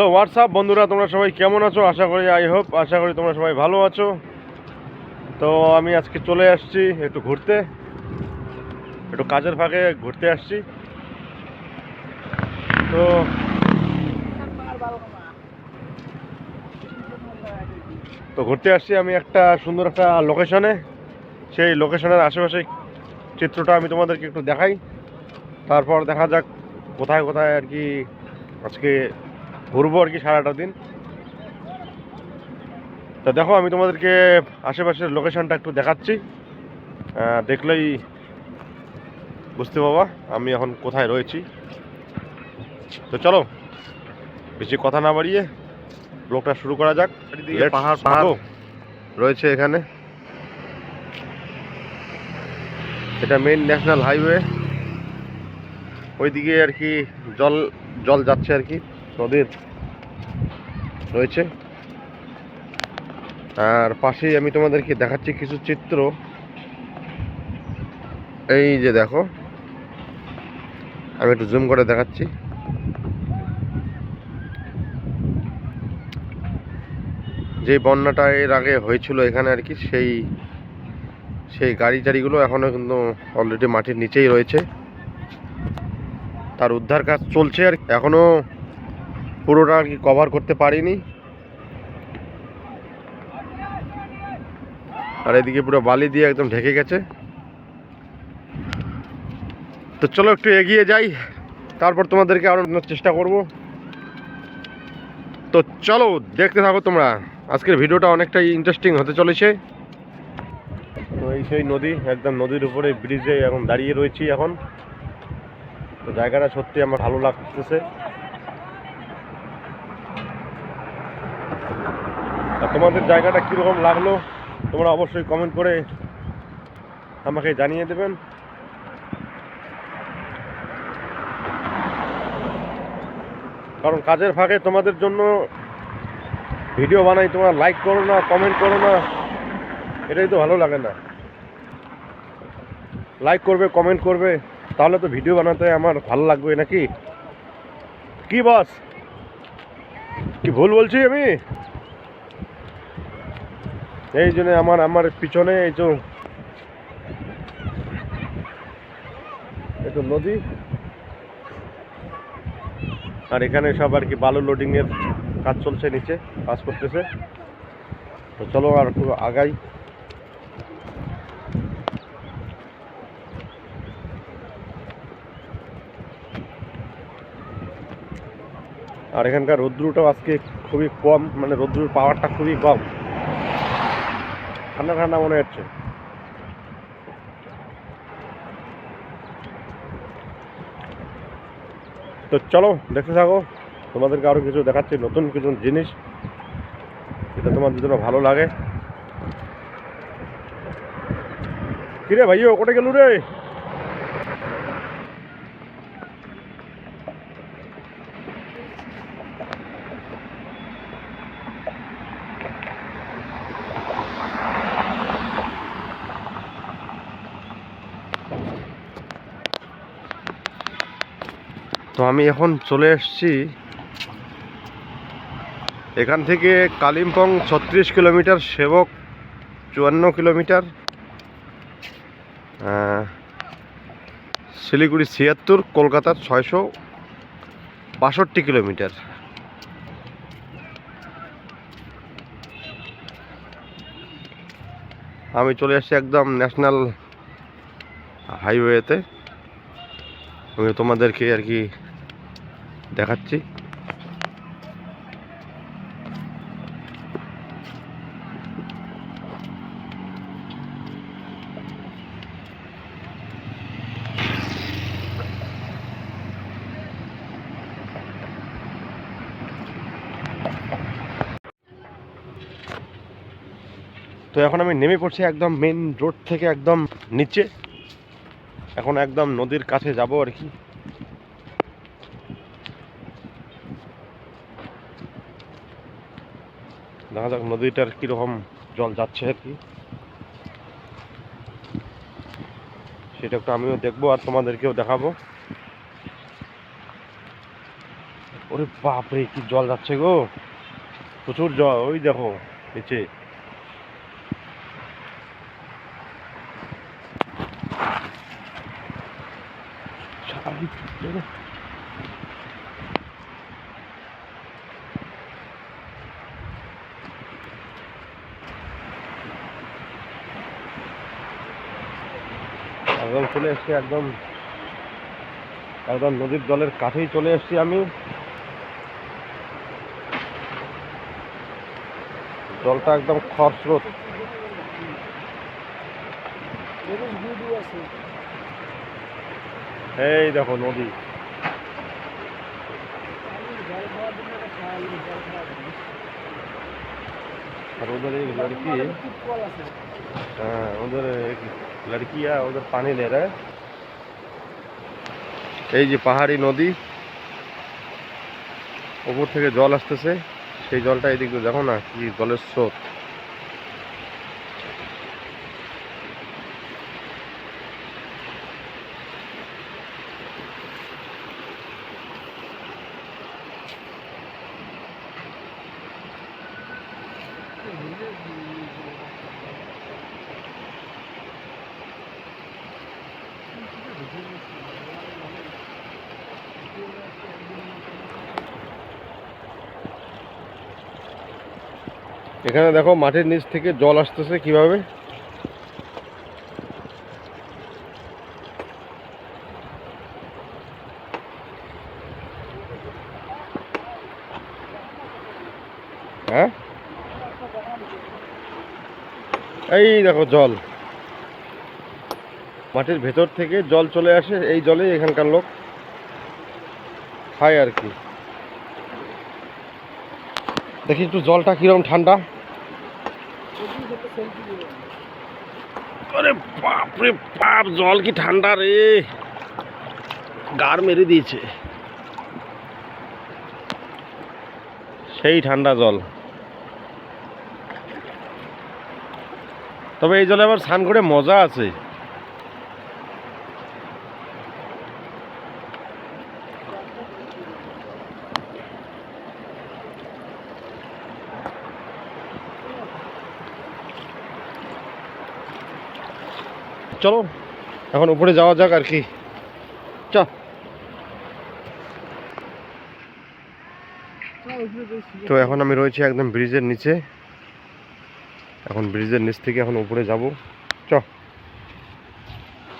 Hello WhatsApp বন্ধুরা, তোমরা সবাই কেমন আছো? আশা করি তোমরা সবাই ভালো আছো। তো আমি আজকে চলে আসছি একটু ঘুরতে, একটু কাজের ফাঁকে ঘুরতে আসছি। তো তো ঘুরতে আসছি আমি একটা সুন্দর একটা লোকেশনে। সেই লোকেশনের আশেপাশে চিত্রটা আমি তোমাদেরকে একটু দেখাই, তারপর দেখা যাক কোথায় কোথায় আর কি আজকে ঘুরবো আর কি সারাটা দিন। তো দেখো, আমি তোমাদেরকে আশেপাশের লোকেশনটা একটু দেখাচ্ছি, দেখলেই বুঝতে পারবা আমি এখন কোথায় রয়েছি। তো চলো বেশি কথা না বাড়িয়ে ব্লগটা শুরু করা যাক। পাহাড় পাহাড় রয়েছে এখানে, এটা মেইন ন্যাশনাল হাইওয়ে। ওইদিকে আর কি জল জল যাচ্ছে আর কি, নদীর রয়েছে। আর পাশেই আমি তোমাদেরকে দেখাচ্ছি কিছু চিত্র। এই যে দেখো, আমি একটু জুম করে দেখাচ্ছি। যে বন্যাটা এর আগে হয়েছিল এখানে আর কি, সেই গাড়ি টাড়িগুলো এখনো কিন্তু অলরেডি মাটির নিচেই রয়েছে। তার উদ্ধার কাজ চলছে আর এখনো পুরোটা আর কি কভার করতে পারিনি। আর এদিকে পুরো বালি দিয়ে একদম ঢেকে গেছে। তো চলো একটু এগিয়ে যাই, তারপর তোমাদেরকে আরো চেষ্টা করব। তো চলো দেখতে থাকো তোমরা, আজকের ভিডিওটা অনেকটাই ইন্টারেস্টিং হতে চলেছে। তো এই সেই নদী, একদম নদীর উপরে ব্রিজে এখন দাঁড়িয়ে রয়েছি এখন। তো জায়গাটা সত্যি আমার ভালো লাগতেছে। আর তোমাদের জায়গাটা কীরকম লাগলো তোমরা অবশ্যই কমেন্ট করে আমাকে জানিয়ে দেবেন। কারণ কাজের ফাঁকে তোমাদের জন্য ভিডিও বানাই, তোমরা লাইক করো না, কমেন্ট করো না, এটাই তো ভালো লাগে না। লাইক করবে, কমেন্ট করবে, তাহলে তো ভিডিও বানাতে আমার ভালো লাগবে নাকি? কি বস, কি ভুল বলছি আমি? এই জন্য আমার পিছনে এই তো নদী, আর এখানে সব আর কি বালু লোডিংয়ের কাজ চলছে, নিচে কাজ করতেছে। তো চলো আর একটু আগাই। আর এখানকার রৌদ্রটাও আজকে খুবই কম, মানে রৌদ্রুর পাওয়ারটা খুবই কম, ঠান্ডা ঠান্ডা মনে হচ্ছে। তো চলো দেখতে থাকো, তোমাদেরকে আরও কিছু দেখাচ্ছি, নতুন কিছু জিনিস, যেটা তোমাদের জন্য ভালো লাগে। কিরে ভাইও, কোটে গেলু রে? তো আমি এখন চলে এসেছি এখান থেকে কালিম্পং 36 কিলোমিটার, সেবক 54 কিলোমিটার, শিলিগুড়ি 76, কলকাতার 662 কিলোমিটার। আমি চলে এসেছি একদম ন্যাশনাল হাইওয়েতে। আমি তোমাদেরকে আর কি দেখাচ্ছি। তো এখন আমি নেমে পড়ছি একদম মেন রোড থেকে একদম নিচে, এখন একদম নদীর কাছে যাব আর কি। দেখা যাক নদীটার কীরকম জল যাচ্ছে আর কি, সেটা একটু আমিও দেখবো আর তোমাদেরকেও দেখাবো। ওরে ওরে বাপরে কি জল যাচ্ছে গো, প্রচুর জল। ওই দেখো নিচে। একদম চলে এসছি, একদম একদম নদীর জলের কাছেই চলে এসছি আমি। জলটা একদম খরস্রোত। এই দেখো নদী। और उधर एक लड़की है, हाँ उधर एक लड़की है, उधर पानी ले रहा है। এই যে পাহাড়ি নদী, উপর থেকে জল আসতেছে, সেই জলটা এদিকে দেখো না কি জলের স্রোত। এখানে দেখো মাটির নিচ থেকে জল আসতেছে কিভাবে। হ্যাঁ এই দেখো জল মাটির ভেতর থেকে জল চলে আসে, এই জলেই এখানকার লোক খায় আর কি। দেখি একটু জলটা কিরকম ঠান্ডা। আরে বাপরে বাপ, জল কি ঠান্ডা রে, গার মেরে দিয়েছে, সেই ঠান্ডা জল। তবে এই জলে আবার স্নান করে মজা আছে। চলো এখন উপরে যাওয়া যাক আর কি। চ তো এখন আমি রয়েছি একদম ব্রিজের নিচে। এখন ব্রিজের নিচ থেকে এখন উপরে যাব। চ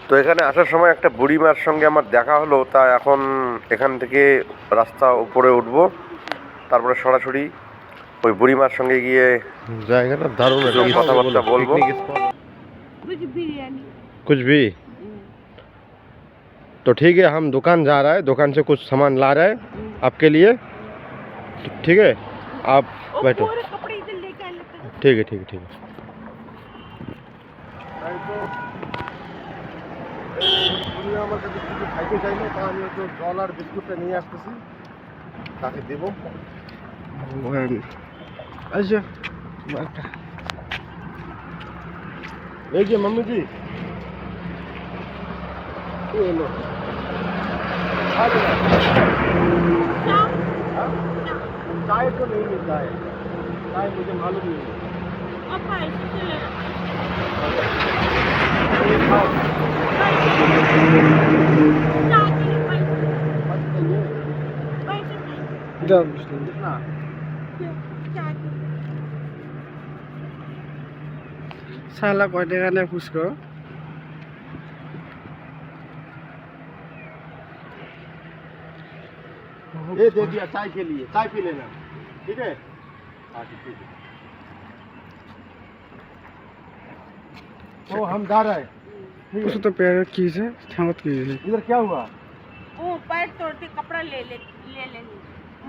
তো এখানে আসার সময় একটা বুড়িমার সঙ্গে আমার দেখা হলো, তা এখন এখান থেকে রাস্তা উপরে উঠব, তারপরে সরাসরি ওই বুড়িমার সঙ্গে গিয়ে জায়গাটা দারুণ কথাবার্তা বলবো। कुछ भी तो ठीक है, हम दुकान जा रहा है, दुकान से कुछ सामान ला रहा है आपके लिए, ठीक है आप बैठो। ठीक है ठीक है ठीक है। আমার কাছে কিছু খাইতে চাইলে তা আমি একটু জল আর বিস্কুটটা নিয়ে আসতেছি, তাকে দেবো। আচ্ছা এই যে মাম্মি জি लो चाय तो नहीं मिलता है, चाय मुझे मालूम नहीं है। साला कय टाका ने खुशको ये दे दिया चाय के लिए, चाय पी लेना, ठीक है। हाँ ठीक है। तो हम जा रहे हैं। कुछ तो पैर की से छावत की है। इधर क्या हुआ? वो पैर तोड़ के कपड़ा ले लेंगे,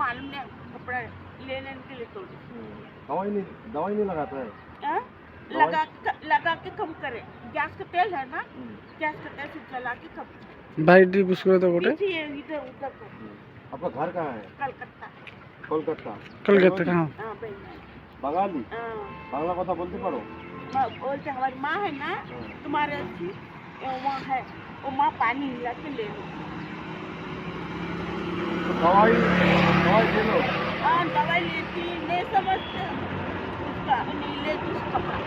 मालूम नहीं कपड़ा ले लेने के लिए तोड़। दवाई नहीं लगाता है? लगा के कम करे। गैस का तेल है ना, गैस का तेल से जला के कम। भाई डी बुस्को तो बोले इधर उधर को। आपका घर कहाँ है? कलकत्ता। कलकत्ता कहाँ? बंगाली? बांग्ला কথা বলতে পারো? बोलते हमारी माँ है ना, तुम्हारे वहाँ है, वो माँ पानी मिला के ले लो। दवाई हाँ दवाई लेती नहीं समझते उसका नहीं लेती उसका कपड़ा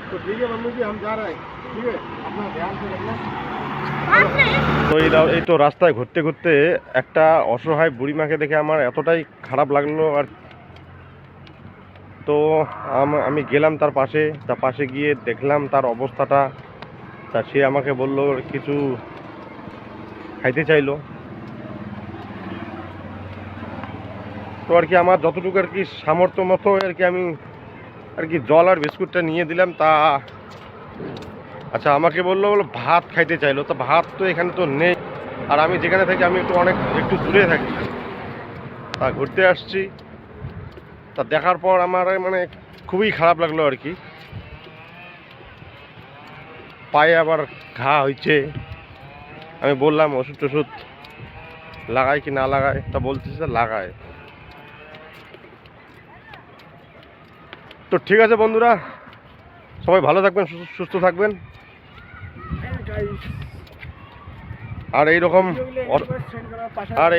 तो ठीक है मम्मी जी, हम जा रहे हैं। ठीक है, अपना ध्यान से रखना। তো এই তো রাস্তায় ঘুরতে ঘুরতে একটা অসহায় বুড়িমাকে দেখে আমার এতটাই খারাপ লাগলো। আর তো আমি গেলাম তার পাশে গিয়ে দেখলাম তার অবস্থাটা। তা সে আমাকে বলল কিছু খাইতে চাইলো। তো আর কি আমার যতটুকু আর কি সামর্থ্য মতো আর কি আমি আর কি জল আর বিস্কুটটা নিয়ে দিলাম। তা আচ্ছা আমাকে বললো ভাত খাইতে চাইলো। তো ভাত তো এখানে তো নেই, আর আমি যেখানে থাকি আমি একটু দূরে থাকি। তা ঘুরতে আসছি, তা দেখার পর আমার মানে খুবই খারাপ লাগলো আর কি। পায়ে আবার ঘা হয়েছে। আমি বললাম ওষুধ টষুধ লাগায় কি না লাগায়, তা বলতেছে লাগায়। তো ঠিক আছে বন্ধুরা, সবাই ভালো থাকবেন, সুস্থ থাকবেন। আর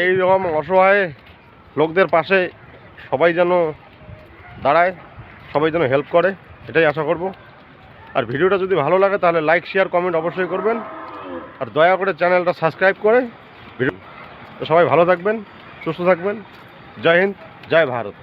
এইরকম অসহায় লোকদের পাশে সবাই যেন দাঁড়ায়, সবাই যেন হেল্প করে, এটাই আশা করব। আর ভিডিওটা যদি ভালো লাগে তাহলে লাইক শেয়ার কমেন্ট অবশ্যই করবেন। আর দয়া করে চ্যানেলটা সাবস্ক্রাইব করে ভিডিও। তো সবাই ভালো থাকবেন, সুস্থ থাকবেন। জয় হিন্দ, জয় ভারত।